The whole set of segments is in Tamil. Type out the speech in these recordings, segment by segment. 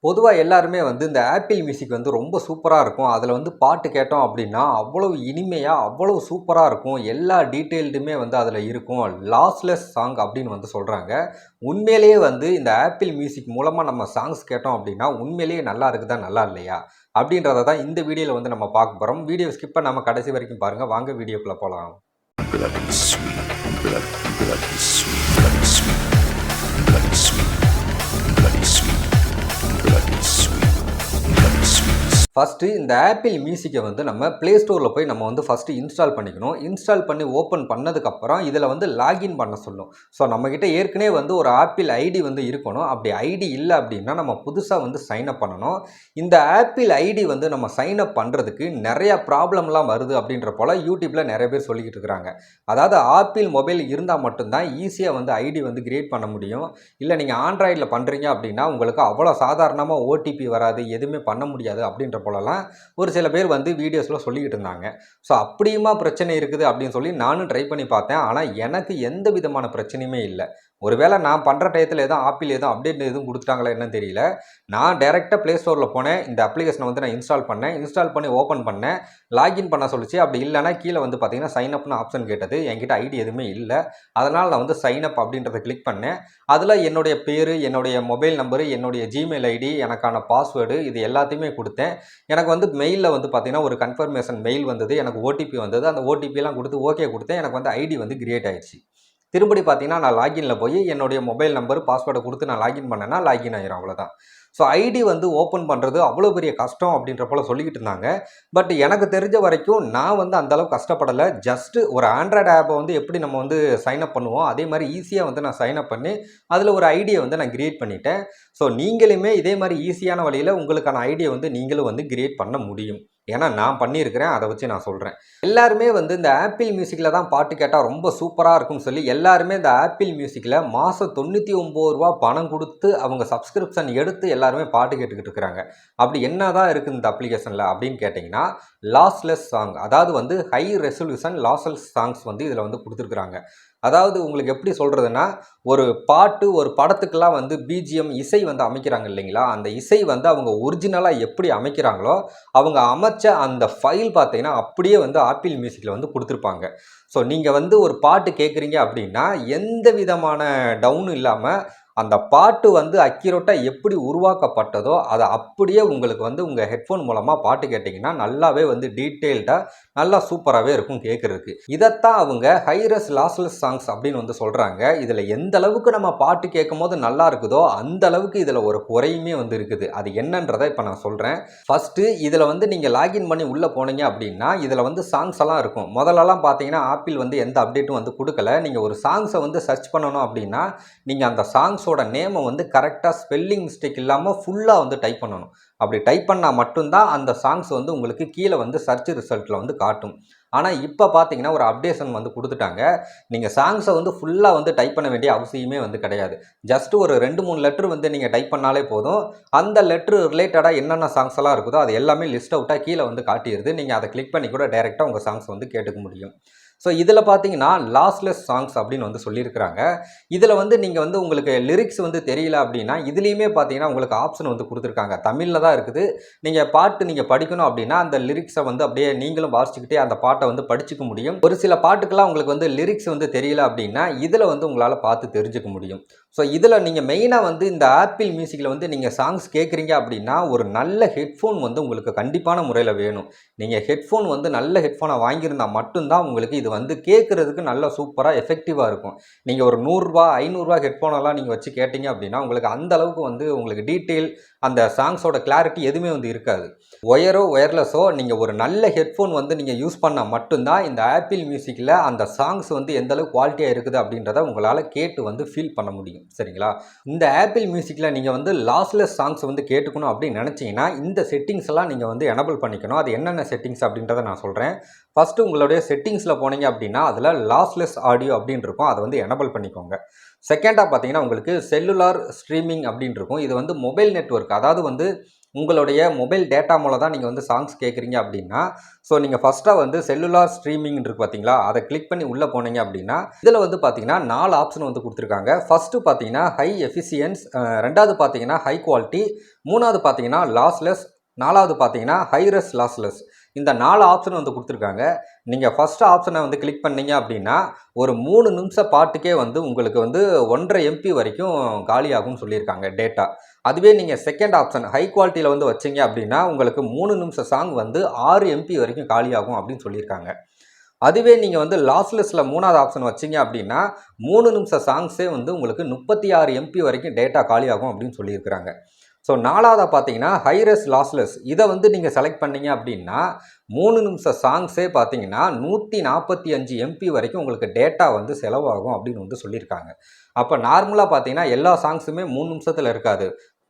பொதுவா எல்லாருமே வந்து இந்த ஆப்பிள் மியூசிக் வந்து ரொம்ப சூப்பரா இருக்கும். அதுல வந்து பாட்டு கேட்டோம் அப்டின்னா, அவ்வளவு இனிமையா, அவ்வளவு சூப்பரா இருக்கும். எல்லா டீட்டெயில்டுமே வந்து அதுல இருக்கும். லாஸ்லெஸ் சாங் அப்டின்னு வந்து சொல்றாங்க. உண்மையிலேயே வந்து இந்த ஆப்பிள் மியூசிக் மூலமா நம்ம சாங்ஸ் கேட்டோம் அப்டின்னா, உண்மையிலேயே நல்லா இருக்குதா? நல்லா இல்லையா? அப்டின்றத தான் இந்த வீடியோல வந்து நம்ம பார்க்க போறோம். வீடியோ ஸ்கிப் பண்ணாம கடைசி வரைக்கும் பாருங்க. வாங்க வீடியோக்குள்ள போலாம். Bloody sweet, bloody sweet, bloody sweet, bloody sweet, bloody sweet, bloody sweet, bloody sweet. First இந்த ஆப்பிள் மியூசிக்கை வந்து நம்ம ப்ளே ஸ்டோரில் போய் நம்ம வந்து ஃபஸ்ட்டு இன்ஸ்டால் பண்ணிக்கணும். இன்ஸ்டால் பண்ணி ஓப்பன் பண்ணதுக்கப்புறம் இதில் வந்து லாகின் பண்ண சொல்லும். ஸோ நம்மக்கிட்ட ஏற்கனவே வந்து ஒரு ஆப்பிள் ஐடி வந்து இருக்கணும். அப்படி ஐடி இல்லை அப்படின்னா நம்ம புதுசாக வந்து சைன் அப் பண்ணணும். இந்த ஆப்பிள் ஐடி வந்து நம்ம சைன் அப் பண்ணுறதுக்கு நிறையா ப்ராப்ளம்லாம் வருது அப்படின்ற போல் யூடியூப்பில் நிறைய பேர் சொல்லிக்கிட்டு இருக்கிறாங்க. அதாவது ஆப்பிள் மொபைல் இருந்தால் மட்டும்தான் ஈஸியாக வந்து ஐடி வந்து கிரியேட் பண்ண முடியும். இல்லை நீங்கள் ஆண்ட்ராய்டில் பண்ணுறீங்க அப்படின்னா உங்களுக்கு அவ்வளோ சாதாரணமாக ஓடிபி வராது, எதுவுமே பண்ண முடியாது அப்படின்ற போலலாம் ஒரு சில பேர் வந்து வீடியோஸில் சொல்லிக்கிட்டு இருந்தாங்க. ஸோ அப்படியுமா பிரச்சனை இருக்குது அப்படின்னு சொல்லி நானும் ட்ரை பண்ணி பார்த்தேன். ஆனால் எனக்கு எந்த விதமான பிரச்சனையுமே இல்லை. ஒருவேளை நான் பண்ணுற டயத்தில் எதுவும் ஆப்பிள் எதுவும் அப்டேட் எதுவும் கொடுத்துட்டாங்களா என்னன்னு தெரியல. நான் டைரெக்டாக ப்ளே ஸ்டோரில் போனேன். இந்த அப்ளிகேஷனை வந்து நான் இன்ஸ்டால் பண்ணேன். இன்ஸ்டால் பண்ணி ஓப்பன் பண்ணேன். லாகின் பண்ண சொல்லிச்சு. அப்படி இல்லைனா கீழே வந்து பார்த்தீங்கன்னா சைன் அப்னு ஆப்ஷன் கேட்டது. என்கிட்ட ஐடி எதுவுமே இல்லை. அதனால் நான் வந்து சைன் அப் அப்படின்றத கிளிக் பண்ணேன். அதில் என்னுடைய பேர், என்னுடைய மொபைல் நம்பரு, என்னுடைய ஜிமெயில் ஐடி, எனக்கான பாஸ்வேர்டு இது எல்லாத்தையுமே கொடுத்தேன். எனக்கு வந்து மெயிலில் வந்து பார்த்தீங்கன்னா ஒரு கன்ஃபர்மேஷன் மெயில் வந்தது. எனக்கு ஓடிபி வந்தது. அந்த ஓடிபிலாம் கொடுத்து ஓகே கொடுத்தேன். எனக்கு வந்து ஐடி வந்து கிரியேட் ஆயிடுச்சு. திரும்படி பார்த்தீங்கன்னா நான் லாகினில் போய் என்னுடைய மொபைல் நம்பர் பாஸ்வேர்டை கொடுத்து நான் லாகின் பண்ணேன்னா லாகின் ஆயிரும், அவ்வளோதான். ஸோ ஐடி வந்து ஓப்பன் பண்ணுறது அவ்வளோ பெரிய கஷ்டம் அப்படின்ற போல் சொல்லிக்கிட்டு இருந்தாங்க. பட் எனக்கு தெரிஞ்ச வரைக்கும் நான் வந்து அந்தளவுக்கு கஷ்டப்படலை. ஜஸ்ட்டு ஒரு ஆண்ட்ராய்டு ஆப்பை வந்து எப்படி நம்ம வந்து சைன் அப் பண்ணுவோம் அதே மாதிரி ஈஸியாக வந்து நான் சைன் அப் பண்ணி அதில் ஒரு ஐடியை வந்து நான் கிரியேட் பண்ணிட்டேன். ஸோ நீங்களுமே இதே மாதிரி ஈஸியான வழியில் உங்களுக்கான ஐடியை வந்து நீங்களும் வந்து கிரியேட் பண்ண முடியும். ஏன்னா நான் பண்ணியிருக்கிறேன், அதை வச்சு நான் சொல்கிறேன். எல்லாருமே வந்து இந்த ஆப்பிள் மியூசிக்கில் தான் பாட்டு கேட்டால் ரொம்ப சூப்பராக இருக்கும்னு சொல்லி எல்லாருமே இந்த ஆப்பிள் மியூசிக்கில் மாதம் ரூ. 99 பணம் கொடுத்து அவங்க சப்ஸ்கிரிப்ஷன் எடுத்து எல்லாருமே பாட்டு கேட்டுக்கிட்டு இருக்கிறாங்க. அப்படி என்ன தான் இருக்குது இந்த அப்ளிகேஷனில் அப்படின்னு கேட்டிங்கன்னா, லாஸ்லெஸ் சாங், அதாவது வந்து ஹை ரெசல்யூஷன் லாஸ்லெஸ் சாங்ஸ் வந்து இதில் வந்து கொடுத்துருக்குறாங்க. அதாவது உங்களுக்கு எப்படி சொல்கிறதுனா, ஒரு பாட்டு ஒரு படத்துக்கெல்லாம் வந்து பிஜிஎம் இசை வந்து அமைக்கிறாங்க இல்லைங்களா, அந்த இசை வந்து அவங்க ஒரிஜினலாக எப்படி அமைக்கிறாங்களோ அவங்க அமைச்ச அந்த ஃபைல் பார்த்தீங்கன்னா அப்படியே வந்து ஆப்பிள் மியூசிக்கில் வந்து கொடுத்துருப்பாங்க. ஸோ நீங்கள் வந்து ஒரு பாட்டு கேட்குறீங்க அப்படின்னா எந்த விதமான டவுனும் இல்லாமல் அந்த பாட்டு வந்து அக்யூரேட்டாக எப்படி உருவாக்கப்பட்டதோ அதை அப்படியே உங்களுக்கு வந்து உங்கள் ஹெட்ஃபோன் மூலமாக பாட்டு கேட்டிங்கன்னா நல்லாவே வந்து டீட்டெயில்டாக நல்லா சூப்பராகவே இருக்கும் கேட்குறதுக்கு. இதைத்தான் அவங்க ஹைரஸ் லாஸ்லெஸ் சாங்ஸ் அப்படின்னு வந்து சொல்கிறாங்க. இதில் எந்த அளவுக்கு நம்ம பாட்டு கேட்கும் போது நல்லா இருக்குதோ அந்த அளவுக்கு இதில் ஒரு குறையுமே வந்து இருக்குது. அது என்னன்றதை இப்போ நான் சொல்கிறேன். ஃபஸ்ட்டு இதில் வந்து நீங்கள் லாகின் பண்ணி உள்ளே போனீங்க அப்படின்னா இதில் வந்து சாங்ஸ் எல்லாம் இருக்கும். முதல்லலாம் பார்த்தீங்கன்னா ஆப்பிள் வந்து எந்த அப்டேட்டும் வந்து கொடுக்கல. நீங்கள் ஒரு சாங்ஸை வந்து சர்ச் பண்ணணும் அப்படின்னா நீங்கள் அந்த சாங்ஸோட நேமை வந்து கரெக்டாக ஸ்பெல்லிங் மிஸ்டேக் இல்லாமல் ஃபுல்லாக வந்து டைப் பண்ணணும். அப்படி டைப் பண்ணால் மட்டும்தான் அந்த சாங்ஸ் வந்து உங்களுக்கு கீழே வந்து சர்ச் ரிசல்ட்டில் வந்து காட்டும். ஆனால் இப்போ பார்த்தீங்கன்னா ஒரு அப்டேஷன் வந்து கொடுத்துட்டாங்க. நீங்கள் சாங்ஸை வந்து ஃபுல்லாக வந்து டைப் பண்ண வேண்டிய அவசியமே வந்து கிடையாது. ஜஸ்ட்டு ஒரு 2-3 லெட்ரு வந்து நீங்கள் டைப் பண்ணாலே போதும். அந்த லெட்ரு ரிலேட்டடாக என்னென்ன சாங்ஸ் எல்லாம் இருக்குதோ அது எல்லாமே லிஸ்ட் அவுட்டாக கீழே வந்து காட்டிடுது. நீங்கள் அதை கிளிக் பண்ணி கூட டைரெக்டாக உங்கள் சாங்ஸ் வந்து கேட்டுக்க முடியும். ஸோ இதில் பார்த்தீங்கன்னா லாஸ்லெஸ் சாங்ஸ் அப்படின்னு வந்து சொல்லியிருக்கிறாங்க. இதில் வந்து நீங்கள் வந்து உங்களுக்கு லிரிக்ஸ் வந்து தெரியல அப்படின்னா இதுலேயுமே பார்த்தீங்கன்னா உங்களுக்கு ஆப்ஷன் வந்து கொடுத்துருக்காங்க. தமிழில் தான் இருக்குது. நீங்கள் பாட்டு நீங்கள் படிக்கணும் அப்படின்னா அந்த லிரிக்ஸை வந்து அப்படியே நீங்களும் வாசிச்சுக்கிட்டே அந்த பாட்டை வந்து படிச்சுக்க முடியும். ஒரு சில பாட்டுக்கெல்லாம் உங்களுக்கு வந்து லிரிக்ஸ் வந்து தெரியல அப்படின்னா இதில் வந்து உங்களால் பார்த்து தெரிஞ்சுக்க முடியும். ஸோ இதில் நீங்கள் மெயினாக வந்து இந்த ஆப்பிள் மியூசிக்கில் வந்து நீங்கள் சாங்ஸ் கேட்குறீங்க அப்படின்னா ஒரு நல்ல ஹெட்ஃபோன் வந்து உங்களுக்கு கண்டிப்பான முறையில் வேணும். நீங்கள் ஹெட்ஃபோன் வந்து நல்ல ஹெட்ஃபோனை வாங்கியிருந்தால் மட்டும்தான் உங்களுக்கு இது வந்து கேட்குறதுக்கு நல்லா சூப்பராக எஃபெக்டிவாக இருக்கும். நீங்கள் ஒரு ரூ. 100 ஹெட்ஃபோனெல்லாம் நீங்கள் வச்சு கேட்டிங்க அப்படின்னா உங்களுக்கு அந்த அளவுக்கு வந்து உங்களுக்கு டீட்டெயில் அந்த சாங்ஸோட கிளாரிட்டி எதுவுமே வந்து இருக்காது. ஒயரோ ஒயர்லெஸோ நீங்கள் ஒரு நல்ல ஹெட்ஃபோன் வந்து நீங்கள் யூஸ் பண்ணால் மட்டும்தான் இந்த ஆப்பிள் மியூசிக்கில் அந்த சாங்ஸ் வந்து எந்த அளவுக்கு குவாலிட்டியாக இருக்குது அப்படின்றத உங்களால் கேட்டு வந்து ஃபீல் பண்ண முடியும். சரிங்களா? இந்த ஆப்பிள் மியூசிக்கில் நீங்கள் வந்து லாஸ்லெஸ் சாங்ஸ் வந்து கேட்டுக்கணும் அப்படின்னு நினச்சிங்கன்னா இந்த செட்டிங்ஸ் எல்லாம் நீங்கள் வந்து எனபிள் பண்ணிக்கணும். அது என்னென்ன செட்டிங்ஸ் அப்படின்றத நான் சொல்கிறேன். ஃபஸ்ட்டு உங்களுடைய செட்டிங்ஸில் போனீங்க அப்படின்னா அதில் லாஸ்லெஸ் ஆடியோ அப்படின்னு இருக்கும். அதை வந்து எனபிள் பண்ணிக்கோங்க. செகண்டாக பார்த்தீங்கன்னா உங்களுக்கு செல்லுலார் ஸ்ட்ரீமிங் அப்படின்னு இருக்கும். இது வந்து மொபைல் நெட்வொர்க், அதாவது வந்து உங்களுடைய மொபைல் டேட்டா மூலம் தான் நீங்கள் வந்து சாங்ஸ் கேட்குறீங்க அப்படின்னா, ஸோ நீங்கள் ஃபஸ்ட்டாக வந்து செல்லுலார் ஸ்ட்ரீமிங் இருக்கு பார்த்தீங்களா, அதை கிளிக் பண்ணி உள்ளே போனீங்க அப்படின்னா, இதில் வந்து பார்த்தீங்கன்னா 4 ஆப்ஷன் வந்து கொடுத்துருக்காங்க. ஃபஸ்ட்டு பார்த்தீங்கன்னா ஹை எஃபிசியன்ஸ், 2வது பார்த்தீங்கன்னா ஹை குவாலிட்டி, 3வது பார்த்தீங்கன்னா லாஸ்லெஸ், 4வது பார்த்தீங்கன்னா ஹைரஸ் லாஸ்லெஸ். இந்த 4 ஆப்ஷன் வந்து கொடுத்துருக்காங்க. நீங்கள் ஃபஸ்ட் ஆப்ஷனை வந்து கிளிக் பண்ணீங்க அப்படின்னா, ஒரு 3 நிமிஷ பாட்டுக்கே வந்து உங்களுக்கு வந்து 1.5 எம்பி வரைக்கும் காலியாகும்னு சொல்லியிருக்காங்க டேட்டா. அதுவே நீங்கள் செகண்ட் ஆப்ஷன் ஹை குவாலிட்டியில் வந்து வச்சிங்க அப்படின்னா, உங்களுக்கு 3 நிமிஷ சாங் வந்து 6 எம்பி வரைக்கும் காலியாகும் அப்படின்னு சொல்லியிருக்காங்க. அதுவே நீங்கள் வந்து லாஸ்லெஸில் 3வது ஆப்ஷன் வச்சிங்க அப்படின்னா, 3 நிமிஷ சாங்ஸே வந்து உங்களுக்கு 36 எம்பி வரைக்கும் டேட்டா காலியாகும் அப்படின்னு சொல்லியிருக்கிறாங்க. ஸோ 4வதா பார்த்தீங்கன்னா ஹைரஸ் லாஸ்லெஸ். இதை வந்து நீங்கள் செலக்ட் பண்ணீங்க அப்படின்னா 3 நிமிஷ சாங்ஸே பார்த்தீங்கன்னா 145 எம்பி வரைக்கும் உங்களுக்கு டேட்டா வந்து செலவாகும் அப்படின்னு வந்து சொல்லியிருக்காங்க. அப்போ நார்மலாக பார்த்தீங்கன்னா எல்லா சாங்ஸுமே 3 நிமிஷத்தில் இருக்காது.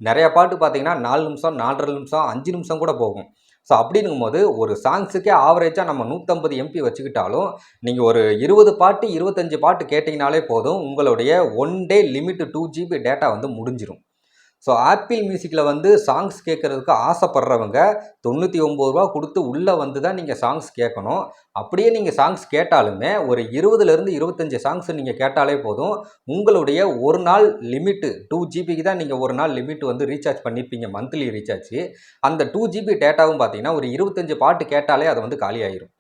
நிறைய பாட்டு பார்த்தீங்கன்னா 4 நிமிஷம், 4.5 நிமிஷம், 5 நிமிஷம் கூட போகும். ஸோ அப்படிங்கும்போது ஒரு சாங்ஸுக்கே ஆவரேஜாக நம்ம 150 எம்பி வச்சுக்கிட்டாலும், நீங்கள் ஒரு 20 பாட்டு 25 பாட்டு கேட்டிங்கனாலே போதும், உங்களுடைய 1 டே லிமிட் 2 ஜிபி டேட்டா வந்து முடிஞ்சிடும். ஸோ ஆப்பிள் மியூசிக்கில் வந்து சாங்ஸ் கேட்குறதுக்கு ஆசைப்படுறவங்க ரூ. 99 கொடுத்து உள்ளே வந்து தான் நீங்கள் சாங்ஸ் கேட்கணும். அப்படியே நீங்கள் சாங்ஸ் கேட்டாலுமே ஒரு 20லேருந்து 25 சாங்ஸ் நீங்கள் கேட்டாலே போதும், உங்களுடைய ஒரு நாள் லிமிட்டு 2 ஜிபிக்கு தான் நீங்கள் ஒரு நாள் லிமிட் வந்து ரீசார்ஜ் பண்ணியிருப்பீங்க, மந்த்லி ரீசார்ஜ். அந்த 2 ஜிபி டேட்டாவும் பார்த்தீங்கன்னா ஒரு 25 பாட்டு கேட்டாலே அது வந்து காலி ஆயிரும்.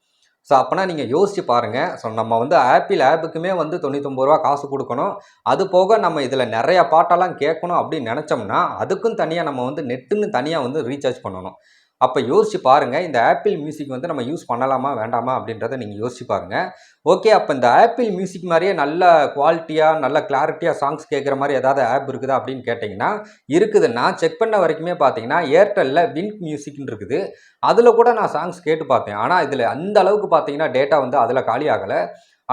ஸோ அப்போனா நீங்கள் யோசிச்சு பாருங்கள். ஸோ நம்ம வந்து ஆப்பிள் ஆப்புக்குமே வந்து ரூ. 99 காசு கொடுக்கணும். அது போக நம்ம இதில் நிறையா பாட்டெல்லாம் கேட்கணும் அப்படின்னு நினச்சோம்னா, அதுக்கும் தனியாக நம்ம வந்து நெட்டுன்னு தனியாக வந்து ரீசார்ஜ் பண்ணணும். அப்போ யோசிச்சு பாருங்கள், இந்த ஆப்பிள் மியூசிக் வந்து நம்ம யூஸ் பண்ணலாமா வேண்டாமா அப்படின்றத நீங்கள் யோசிச்சு பாருங்கள். ஓகே, அப்போ இந்த ஆப்பிள் மியூசிக் மாதிரியே நல்ல குவாலிட்டியாக நல்ல கிளாரிட்டியாக சாங்ஸ் கேட்குற மாதிரி ஏதாவது ஆப் இருக்குதா அப்படின்னு கேட்டிங்கன்னா இருக்குது. நான் செக் பண்ண வரைக்குமே பார்த்தீங்கன்னா ஏர்டெல்லில் விங்க் மியூசிக்னு இருக்குது. அதில் கூட நான் சாங்ஸ் கேட்டு பார்த்தேன். ஆனால் இதில் அந்த அளவுக்கு பார்த்தீங்கன்னா டேட்டா வந்து அதில் காலி ஆகலை.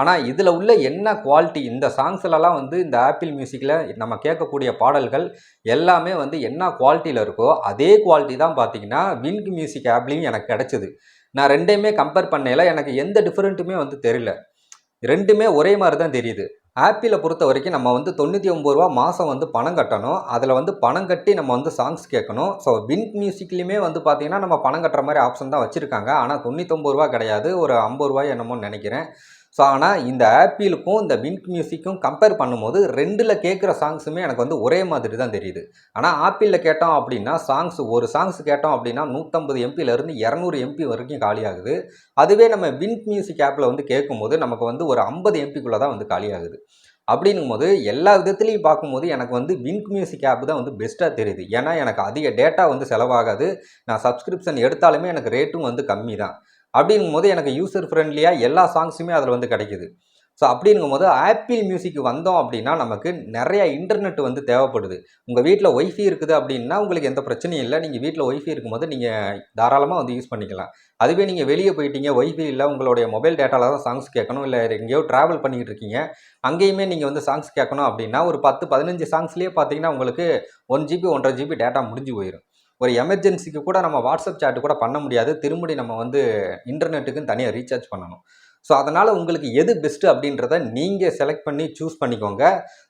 ஆனால் இதில் உள்ள என்ன குவாலிட்டி, இந்த சாங்ஸ்லலாம் வந்து இந்த ஆப்பிள் மியூசிக்கில் நம்ம கேட்கக்கூடிய பாடல்கள் எல்லாமே வந்து என்ன குவாலிட்டியில் இருக்கோ அதே குவாலிட்டி தான் பார்த்தீங்கன்னா விங்க் மியூசிக் ஆப்லேயும் எனக்கு கிடச்சிது. நான் ரெண்டையுமே கம்பேர் பண்ணையில் எனக்கு எந்த டிஃப்ரெண்ட்டுமே வந்து தெரியல. ரெண்டுமே ஒரே மாதிரி தான் தெரியுது. ஆப்பிளை பொறுத்த வரைக்கும் நம்ம வந்து ரூ. 99 மாதம் வந்து பணம் கட்டணும். அதில் வந்து பணம் கட்டி நம்ம வந்து சாங்ஸ் கேட்கணும். ஸோ விங்க் மியூசிக்லேயுமே வந்து பார்த்தீங்கன்னா நம்ம பணம் கட்டுற மாதிரி ஆப்ஷன் தான் வச்சுருக்காங்க. ஆனால் ரூ. 99 கிடையாது, ஒரு ரூ. 50 என்னமோன்னு நினைக்கிறேன். ஸோ ஆனால் இந்த ஆப்பிளுக்கும் இந்த விங்க் மியூசிக்கும் கம்பேர் பண்ணும்போது 2ல் கேட்குற சாங்ஸுமே எனக்கு வந்து ஒரே மாதிரி தான் தெரியுது. ஆனால் ஆப்பிளில் கேட்டோம் அப்படின்னா ஒரு சாங்ஸ் கேட்டோம் அப்படின்னா 150 எம்பியிலேருந்து 200 எம்பி வரைக்கும் காலியாகுது. அதுவே நம்ம விங்க் மியூசிக் ஆப்பில் வந்து கேட்கும்போது நமக்கு வந்து ஒரு 50 எம்பிக்குள்ளே தான் வந்து காலியாகுது. அப்படிங்கும்போது எல்லா விதத்துலையும் பார்க்கும்போது எனக்கு வந்து விங்க் மியூசிக் ஆப் தான் வந்து பெஸ்ட்டாக தெரியுது. ஏன்னா எனக்கு அதிக டேட்டா வந்து செலவாகாது. நான் சப்ஸ்கிரிப்ஷன் எடுத்தாலுமே எனக்கு ரேட்டும் வந்து கம்மி தான். அப்படிங்கும்போது எனக்கு யூசர் ஃப்ரெண்ட்லியாக எல்லா சாங்ஸுமே அதில் வந்து கிடைக்குது. ஸோ அப்படிங்கும்போது ஆப்பிள் மியூசிக் வந்தோம் அப்படின்னா நமக்கு நிறைய இன்டர்நெட் வந்து தேவைப்படுது. உங்கள் வீட்டில் ஒய்ஃபை இருக்குது அப்படின்னா உங்களுக்கு எந்த பிரச்சனையும் இல்லை. நீங்கள் வீட்டில் ஒய்ஃபை இருக்கும்போது நீங்கள் தாராளமாக வந்து யூஸ் பண்ணிக்கலாம். அதுவே நீங்கள் வெளியே போயிட்டீங்க, ஒய்ஃபை இல்லை, உங்களுடைய மொபைல் டேட்டாவில் தான் சாங்ஸ் கேட்கணும், இல்லை எங்கேயோ ட்ராவல் பண்ணிக்கிட்டு இருக்கீங்க, அங்கேயுமே நீங்கள் வந்து சாங்ஸ் கேட்கணும் அப்படின்னா ஒரு 10, 15 சாங்ஸ்லேயே பார்த்தீங்கன்னா உங்களுக்கு 1 ஜிபி 1.5 ஜிபி டேட்டா முடிஞ்சு போயிடும். ஒரு எமர்ஜென்சிக்கு கூட நம்ம வாட்ஸ்அப் சாட் கூட பண்ண முடியாது. திரும்படி நம்ம வந்து இன்டர்நெட்டுக்குன்னு தனியாக ரீசார்ஜ் பண்ணணும். ஸோ அதனால் உங்களுக்கு எது பெஸ்ட்டு அப்படின்றத நீங்கள் செலக்ட் பண்ணி சூஸ் பண்ணிக்கோங்க.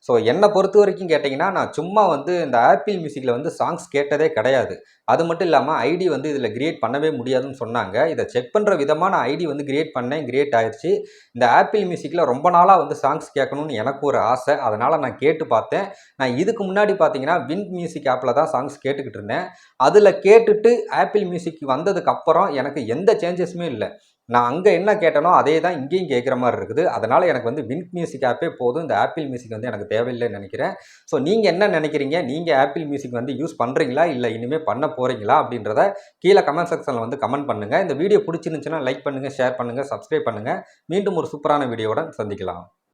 ஸோ என்னை பொறுத்த வரைக்கும் கேட்டிங்கன்னா, நான் சும்மா வந்து இந்த ஆப்பிள் மியூசிக்கில் வந்து சாங்ஸ் கேட்டதே கிடையாது. அது மட்டும் இல்லாமல் ஐடி வந்து இதில் கிரியேட் பண்ணவே முடியாதுன்னு சொன்னாங்க. இதை செக் பண்ணுற விதமாக நான் ஐடி வந்து கிரியேட் பண்ணேன், கிரியேட் ஆயிடுச்சு. இந்த ஆப்பிள் மியூசிக்கில் ரொம்ப நாளாக வந்து சாங்ஸ் கேட்கணும்னு எனக்கு ஒரு ஆசை. அதனால் நான் கேட்டு பார்த்தேன். நான் இதுக்கு முன்னாடி பார்த்தீங்கன்னா விங்க் மியூசிக் ஆப்பில் தான் சாங்ஸ் கேட்டுக்கிட்டு இருந்தேன். அதில் கேட்டுட்டு ஆப்பிள் மியூசிக் வந்ததுக்கப்புறம் எனக்கு எந்த சேஞ்சஸுமே இல்லை. நான் அங்கே என்ன கேட்டனோ அதே தான் இங்கேயும் கேட்குற மாதிரி இருக்குது. அதனால் எனக்கு வந்து விங்க் மியூசிக் ஆப்பே போதும். இந்த ஆப்பிள் மியூசிக் வந்து எனக்கு தேவையில்லைன்னு நினைக்கிறேன். ஸோ நீங்கள் என்ன நினைக்கிறீங்க? நீங்கள் ஆப்பிள் மியூசிக் வந்து யூஸ் பண்ணுறீங்களா, இல்லை இனிமேல் பண்ண போகிறீங்களா அப்படின்றத கீழே கமெண்ட் செக்ஷனில் வந்து கமெண்ட் பண்ணுங்கள். இந்த வீடியோ பிடிச்சிருந்துச்சுன்னா லைக் பண்ணுங்கள், ஷேர் பண்ணுங்கள், சப்ஸ்கிரைப் பண்ணுங்கள். மீண்டும் ஒரு சூப்பரான வீடியோவுடன் சந்திக்கலாம்.